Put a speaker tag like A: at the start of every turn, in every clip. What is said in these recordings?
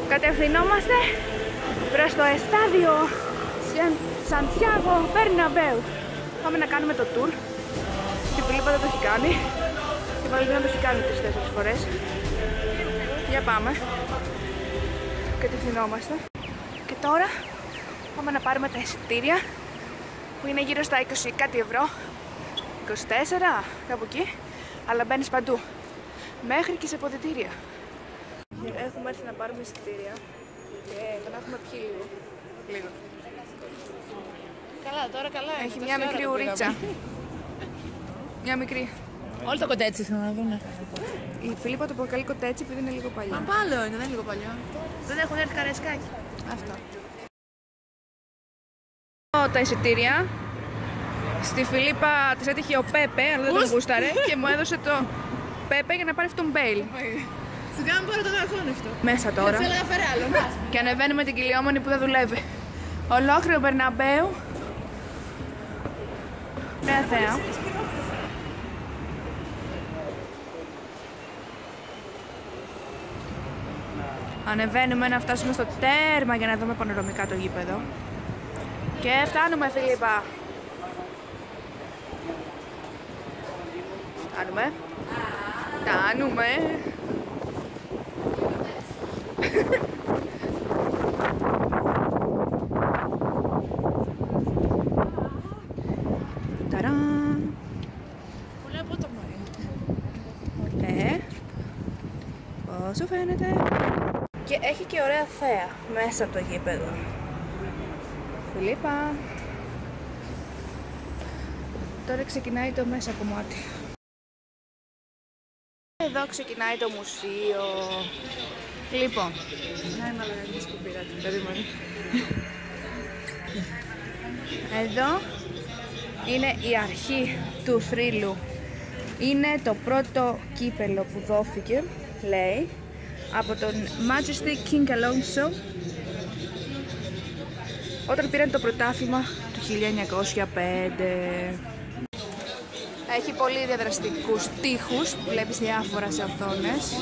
A: Κατευθυνόμαστε προς το εστάδιο Σαντιάγο Μπερναμπέου. Πάμε να κάνουμε το tour. Η Φιλίππα δεν το έχει κάνει. Η Βαλεντίνα το έχει κάνει 3-4 φορές. Για πάμε. Κατευθυνόμαστε. Και τώρα πάμε να πάρουμε τα εισιτήρια που είναι γύρω στα 20 κάτι ευρώ. 24, κάπου εκεί. Αλλά μπαίνεις παντού. Μέχρι και σε αποδυτήρια. Έχουμε έρθει να πάρουμε εισιτήρια και τον έχουμε πιει λίγο.
B: Καλά, τώρα καλά.
A: Έχει μια μικρή ουρίτσα. Μια μικρή.
B: Όλοι το κοτέτσι θα να δούνε.
A: Η Φιλίππα το αποκαλεί κοτέτσι επειδή είναι λίγο παλιό.
B: Μα πάλι είναι, δεν είναι λίγο παλιό. Δεν έχουν έρθει καρεσκάκι.
A: Αυτό. Τα εισιτήρια. Στη Φιλίππα της έτυχε ο Πέπε, αλλά δεν τον γούσταρε και μου έδωσε το Πέπε για να πάρει αυτόν τον Μπέιλ.
B: Στην κάνουμε τώρα το δαχώνει αυτό.
A: Μέσα τώρα.
B: Θέλω να φέρει άλλο.
A: Και ανεβαίνουμε την κυλιόμονη που δεν δουλεύει. Ολόκληρο Μπερναμπέου. Ωραία θέα. Ανεβαίνουμε να φτάσουμε στο τέρμα για να δούμε πανορομικά το γήπεδο. Και φτάνουμε, Φιλίππα. Φτάνουμε. Ταράν.
B: Πολύ απότομα είναι.
A: Ναι. Πόσο φαίνεται. Και έχει και ωραία θέα μέσα από το γήπεδο. Φιλίππα. Τώρα ξεκινάει το μέσα κομμάτι. Εδώ ξεκινάει το μουσείο. Λοιπόν. Να είμαι αλλαγής που πήρατε. Περίμενε. Εδώ είναι η αρχή του θρύλου. Είναι το πρώτο κύπελο που δόθηκε, λέει, από τον Majesty King Alonso όταν πήραν το πρωτάθλημα του 1905. Έχει πολύ διαδραστικούς τοίχους, βλέπεις διάφορα σε οθόνες.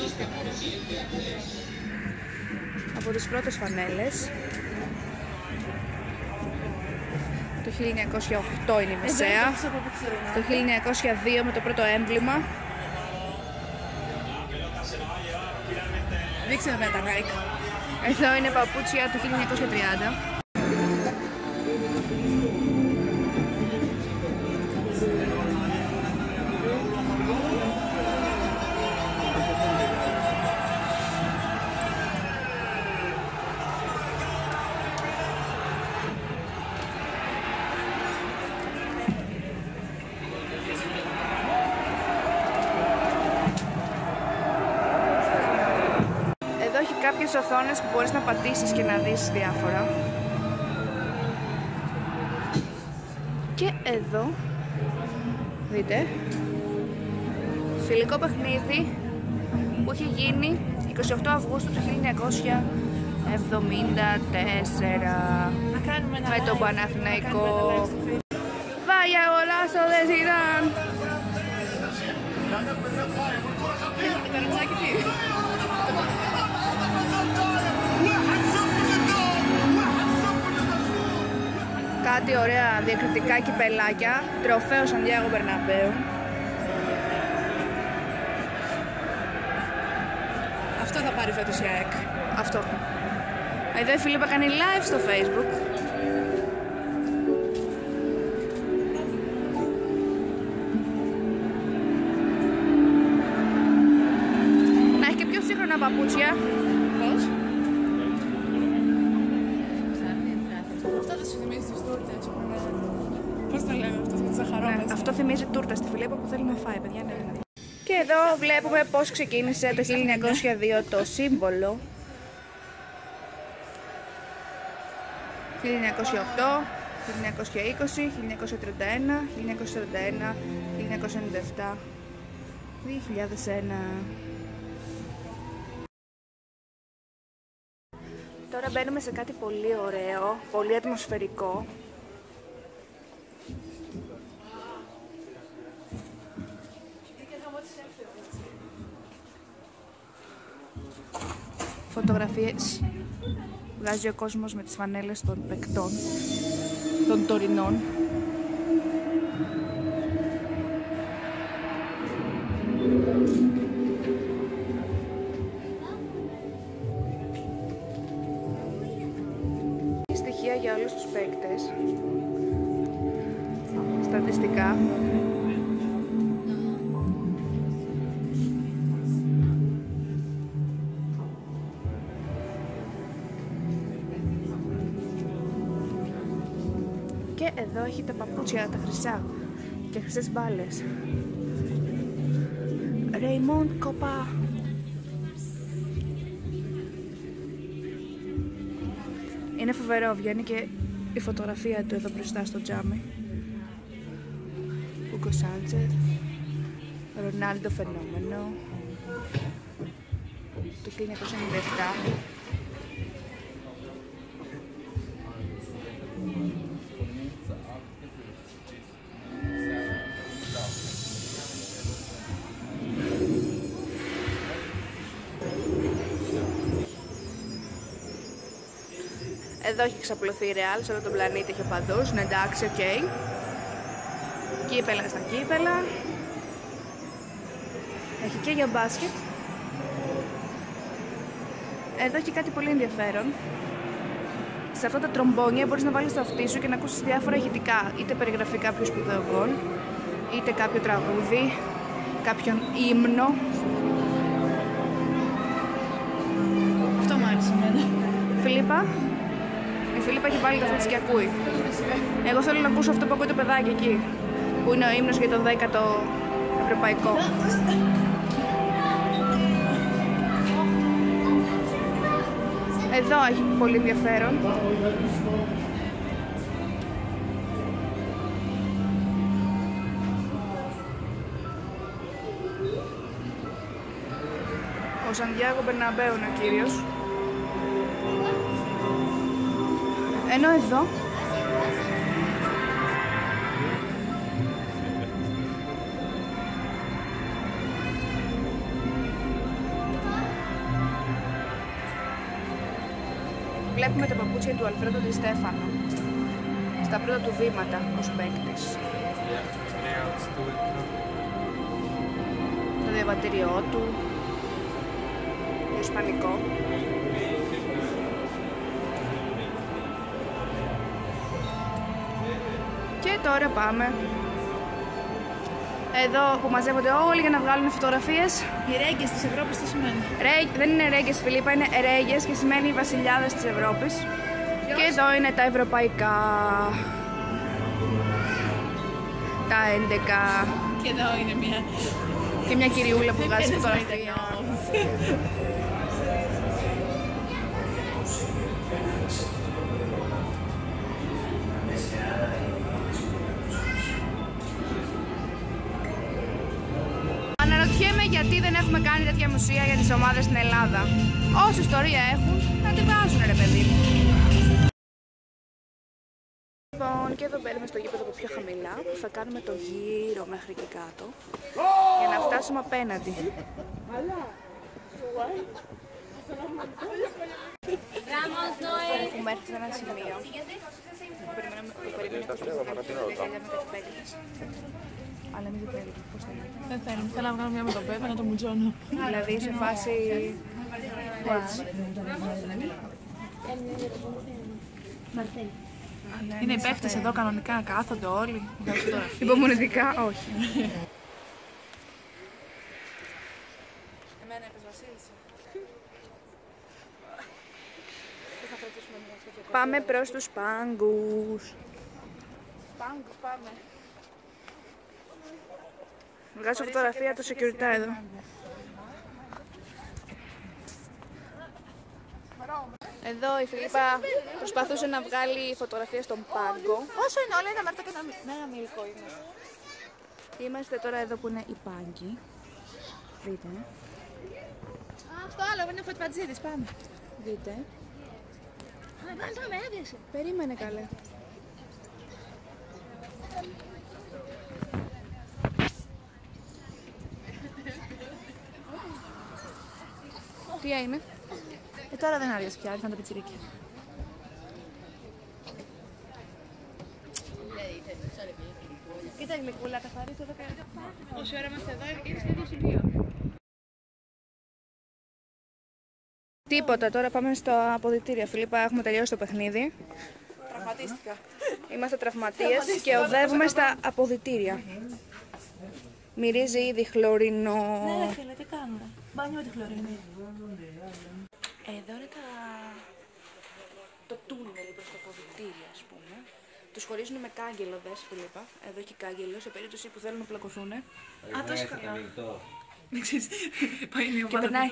A: Από τις πρώτες φανέλες. Το 1908 είναι η μεσαία. Το 1902 με το πρώτο έμβλημα.
B: Δείξε με τα Nike.
A: Εδώ είναι παπούτσια του 1930. Εδώ έχει κάποιες οθόνες που μπορείς να πατήσεις και να δεις διάφορα. Και εδώ, δείτε, φιλικό παιχνίδι που έχει γίνει 28 Αυγούστου του 1974 με τον Παναθηναϊκό. Vaya golazo de Zidane!
B: Το καροτσάκι τι.
A: Κάτι ωραία διακριτικά κυπελάκια. Τροφαίο Σαντιάγο Μπερναμπέου.
B: Αυτό θα πάρει φέτος η ΑΕΚ.
A: Αυτό. Εδώ η Φιλίππα κάνει live στο Facebook. Να έχει και πιο σύγχρονα παπούτσια.
B: Πώς? Αυτό δεν σου θυμίζει τις τούρτες. Πώς το λένε αυτό με τις ζαχαρόμες.
A: Αυτό θυμίζει τούρτα στη Φιλίππα που θέλει να φάει, παιδιά. Ναι. Και εδώ βλέπουμε πώς ξεκίνησε το 1902 το σύμβολο. 1908, 1920, 1931, 1941, 1997, 2001. Τώρα μπαίνουμε σε κάτι πολύ ωραίο, πολύ ατμοσφαιρικό. φωτογραφίες βγάζει ο κόσμος με τις φανέλες των παικτών, των τωρινών. Στοιχεία για όλους τους παίκτες, στατιστικά. Και εδώ έχει τα παπούτσια, τα χρυσά και χρυσές μπάλες. Ρέιμοντ Κοπά. Είναι φοβερό, βγαίνει και η φωτογραφία του εδώ μπροστά στο τζάμι. Ούγκο Σάντσεθ, Ρονάλντο φαινόμενο, το 1997. Εδώ έχει ξαπλωθεί η Real, σε όλο τον πλανήτη έχει οπαδούς, είναι εντάξει, οκ. Κύπελα στα κύπελα. Έχει και για μπάσκετ. Εδώ έχει κάτι πολύ ενδιαφέρον. Σε αυτά τα τρομπόνια μπορείς να βάλεις το αυτί σου και να ακούσεις διάφορα ηχητικά. Είτε περιγραφεί κάποιο σπουδαίο γκολ, είτε κάποιο τραγούδι, κάποιον ύμνο.
B: Αυτό μου άρεσε εμένα.
A: Φίλιππα. Η Φίλιππα έχει βάλει το αυτί της και ακούει. Εγώ θέλω να ακούσω αυτό που ακούει το παιδάκι εκεί, που είναι ο ύμνος για το 10ο ευρωπαϊκό. Εδώ έχει πολύ ενδιαφέρον. Ο Σαντιάγο Μπερναμπέου είναι ο κύριος. Ενώ εδώ βλέπουμε τα παπούτσια του Αλφρέντο Ντι Στέφανο στα πρώτα του βήματα ως παίκτης. Το διαβατήριό του, το ισπανικό. Και τώρα πάμε εδώ που μαζεύονται όλοι για να βγάλουν φωτογραφίες.
B: Οι ρέγγες της Ευρώπης τι σημαίνει?
A: Δεν είναι ρέγγες, Φιλίππα, είναι ρέγγες και σημαίνει οι βασιλιάδες της Ευρώπης. Και εδώ είναι τα ευρωπαϊκά. Τα 11.
B: Και εδώ είναι
A: Και μια κυριούλα που βγάζει φωτογραφία. Αναρωτιέμαι γιατί δεν έχουμε κάνει τέτοια μουσεία για τις ομάδες στην Ελλάδα. Όση ιστορία έχουν, να τη βάζουν ρε παιδί μου. Λοιπόν, και εδώ μπαίνουμε στο γήπεδο από πιο χαμηλά, που θα κάνουμε το γύρο μέχρι και κάτω, για να φτάσουμε απέναντι. Έχουμε έρθει σε ένα σημείο που περιμένουμε αλλά μην το έλεγε, πώς θα είναι.
B: Δεν θέλω, θέλω να βγάλω μια με τον Πέπε να το μουτζώνω.
A: Δηλαδή σε φάση έτσι.
B: Είναι οι παίκτες εδώ κανονικά, κάθονται όλοι.
A: Υπομονετικά, όχι.
B: Εμένα έπαιζε Βασίλισσα.
A: Πάμε προς τους πάγκους.
B: Πάγκους πάμε.
A: Βγάζω φωτογραφία του security εδώ. Εδώ η Φιλίππα προσπαθούσε να βγάλει φωτογραφία στον πάγκο.
B: Πόσο είναι όλα, ένα μάρτο και ένα μίλκο είναι.
A: Είμαστε τώρα εδώ που είναι οι πάγκοι. Δείτε.
B: Στο άλλο είναι ο Φωτιπατζίδης, πάμε.
A: Δείτε.
B: Βάλτε με άδειασε.
A: Περίμενε καλέ. Τι είναι?
B: Τώρα δεν άρεσε πια, ήρθαν τα πιτσιρίκια. Κοίτα γλυκούλα, καθαρίζει το 10. Όση ώρα είμαστε εδώ, ήρθε στο ίδιο σημείο.
A: Τίποτα, τώρα πάμε στο αποδυτήριο. Φιλίππα, έχουμε τελειώσει το παιχνίδι.
B: Τραυματίστηκα.
A: Είμαστε τραυματίες και οδεύουμε στα αποδυτήρια. Μυρίζει ήδη χλωρινό.
B: Ναι, φίλε, τι κάνουμε. Μπάνιο με τη χλωρινή. Εδώ είναι
A: το τούνελ προς το αποδυτήριο, ας πούμε. Τους χωρίζουν με κάγκελο, δες Φιλίππα. Εδώ έχει κάγκελο, σε περίπτωση που θέλουν να πλακωθούν.
B: Α, τόσο καλά.
A: Δεν ξέρεις.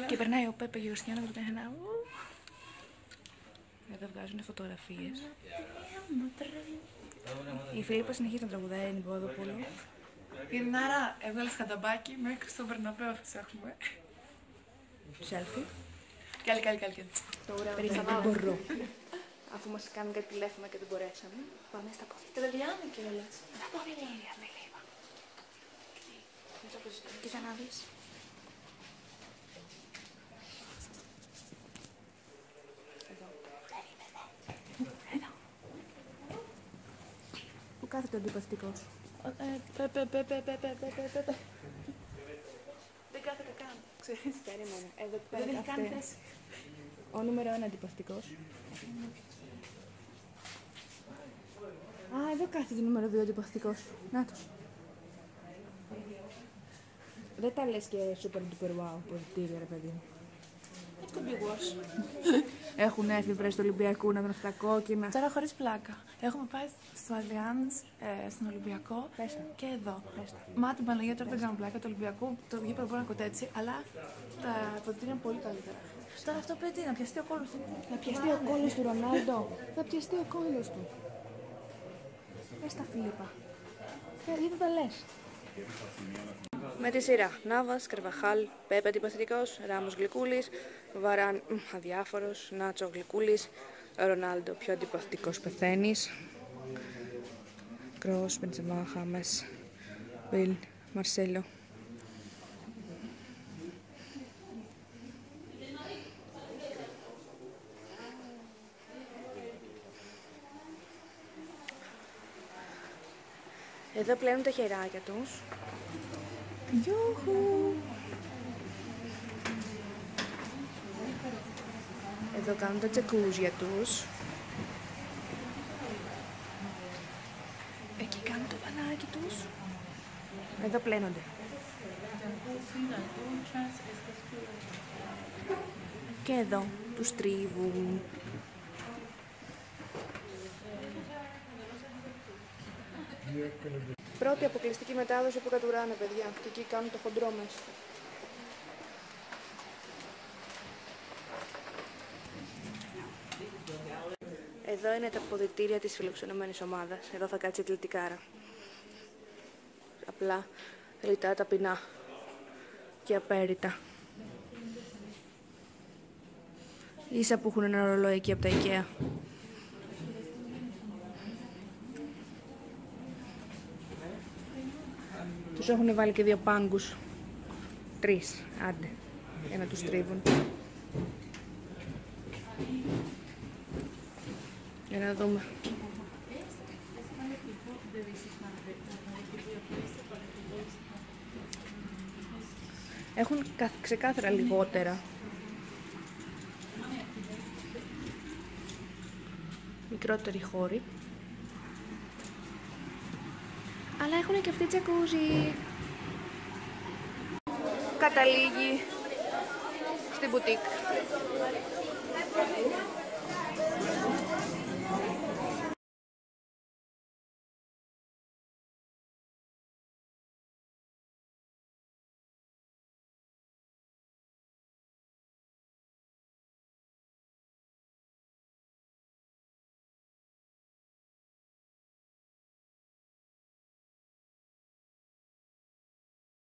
A: Και περνάει ο Πέπε Γεωργιάννα με το τεχενά. Εδώ βγάζουν φωτογραφίες. Η Φιλίππα συνεχίζει να τραγουδάει, είναι Ποδοπούλου.
B: Ειρηνάρα, έβγαλες καταμπάκι μέχρι στον Περναπέο θα έχουμε.
A: Selfie.
B: Καλή.
A: Περίμενε, δεν μπορώ. Αφού μας κάνουν κάτι τηλέφωνα και δεν μπορέσαμε. Πάμε στα πόδια.
B: Τα παιδιά είναι κιόλας.
A: Στα πόδια, Φιλίππα. Κοίτα να δεις. Εδώ. Πού κάθεται ο αντιπαστικός?
B: Δεν κάθεται καν.
A: Ξέρεις, περίμενε. Εδώ που
B: Δεν έχει καν θέση.
A: Ο νούμερο 1 αντιπαστικός. Α, εδώ κάθεται το νούμερο 2 αντιπαστικός. Νάτος. Δεν τα λες και super duper wow ποδητήρια, ρε παιδί μου.
B: It could be worse.
A: Έχουν έρθει βρες του Ολυμπιακού να δουν αυτά κόκκινα.
B: Τώρα χωρίς πλάκα. Έχουμε πάει στο Allianz, στον Ολυμπιακό και εδώ. Μα την Παναγία τώρα δεν κάνω πλάκα. Το Ολυμπιακό το γήπεδο μπορεί να κοτέτσι, αλλά τα ποδητήρια είναι πολύ καλύτερα. Τώρα αυτό πρέπει να πιαστεί ο κόλλος του.
A: Να πιαστεί ο κόλλος του Ρονάλντο. Θα πιαστεί ο κόλλος του. Πες τα Φιλίππα. Γιατί τα λες. Με τη σειρά Νάβας, Καρβαχάλ, Πέπε αντιπαθητικός, Ράμος Γλυκούλης, Βαράν αδιάφορος, Νάτσο Γλυκούλης, Ρονάλντο πιο αντιπαθητικός πεθαίνεις, Κρός, Μπεντζεμά, Χάμες, Βιλ, Μαρσέλο. Εδώ πλένουν τα χεράκια τους. Γιούχου! Εδώ κάνουν τα τζακούζια τους. Εκεί κάνουν το πανάκι τους. Εδώ πλένονται. Και εδώ τους τρίβουν. Πρώτη αποκλειστική μετάδοση που κατουράνε, παιδιά. Και εκεί κάνουν το χοντρό μέσα. Εδώ είναι τα αποδυτήρια της φιλοξενούμενης ομάδας. Εδώ θα κάτσει η αθλητικάρα. Απλά, λιτά, ταπεινά και απέριτα. Ίσα που έχουν ένα ρολόι εκεί από τα IKEA. Τους έχουν βάλει και 2 πάγκους. 3, άντε, για να τους τρίβουν. Για να δούμε. Έχουν ξεκάθαρα λιγότερα. Μικρότεροι χώροι. Αλλά έχουν και αυτή τζακούζι. Καταλήγει στην μπουτίκ.